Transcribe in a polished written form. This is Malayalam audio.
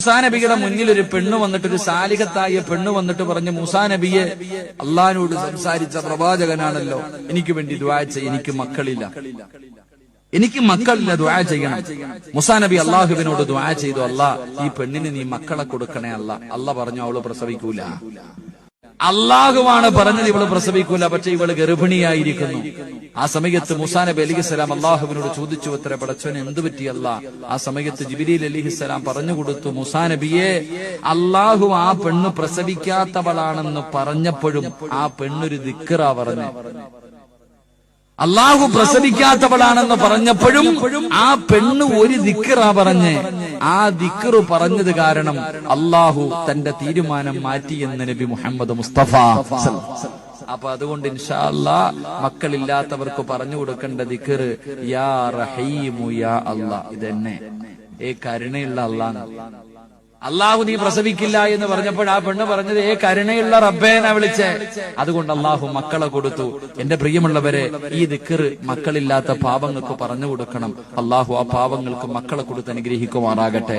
മൂസാ നബിയുടെ മുന്നിൽ ഒരു പെണ്ണ് വന്നിട്ട്, ഒരു സാലിഹത്തായ പെണ്ണ് വന്നിട്ട് പറഞ്ഞു, മൂസാ നബിയെ, അള്ളാഹിനോട് സംസാരിച്ച പ്രവാചകനാണല്ലോ, എനിക്ക് വേണ്ടി ദുആ ചെയ്യ്, എനിക്ക് മക്കളില്ല, ദുആ ചെയ്യണം. മൂസാ നബി അള്ളാഹുവിനോട് ദുആ ചെയ്തു, അല്ലാ ഈ പെണ്ണിന് നീ മക്കളെ കൊടുക്കണേ അല്ലാ. അല്ലാഹ് പറഞ്ഞു അവള് പ്രസവിക്കൂല. അള്ളാഹുവാണ് പറഞ്ഞത് ഇവള് പ്രസവിക്കൂല, പക്ഷെ ഇവള് ഗർഭിണിയായിരിക്കുന്നു. ആ സമയത്ത് മൂസാ നബി അലിഹിസ്സലാം അള്ളാഹുവിനോട് ചോദിച്ചു, ഉത്തര പടച്ചവന് എന്ത് പറ്റിയല്ല? ആ സമയത്ത് ജിബ്രീൽ അലിഹിസ്സലാം പറഞ്ഞു കൊടുത്തു, മൂസാ നബിയെ, അള്ളാഹു ആ പെണ്ണ് പ്രസവിക്കാത്തവളാണെന്ന് പറഞ്ഞപ്പോഴും ആ പെണ്ണൊരു ദിക്റാ പറഞ്ഞു. അള്ളാഹു പ്രസവിക്കാത്തവളാണെന്ന് പറഞ്ഞപ്പോഴും ആ പെണ്ണ് ഒരു ദിക്റാ പറഞ്ഞ്. ആ ദിക്റ് പറഞ്ഞത് കാരണം അള്ളാഹു തന്റെ തീരുമാനം മാറ്റിയെന്ന് നബി മുഹമ്മദ് മുസ്തഫ. അപ്പൊ അതുകൊണ്ട് ഇൻഷാ അല്ലാഹ് മക്കളില്ലാത്തവർക്ക് പറഞ്ഞു കൊടുക്കേണ്ട ദിക്റ് യാ റഹീമു യാ അല്ലാഹ്. ഇതെന്നെ കരുണയുള്ള അല്ലാഹ്. അള്ളാഹു നീ പ്രസവിക്കില്ല എന്ന് പറഞ്ഞപ്പോൾ ആ പെണ്ണ് പറഞ്ഞത് കരുണയുള്ള റബ്ബേനെ വിളിച്ചേ. അതുകൊണ്ട് അള്ളാഹു മക്കളെ കൊടുത്തു. എന്റെ പ്രിയമുള്ളവരെ, ഈ ദിക്ർ മക്കളില്ലാത്ത പാവങ്ങൾക്ക് പറഞ്ഞു കൊടുക്കണം. അള്ളാഹു ആ പാവങ്ങൾക്ക് മക്കളെ കൊടുത്ത് അനുഗ്രഹിക്കുമാറാകട്ടെ.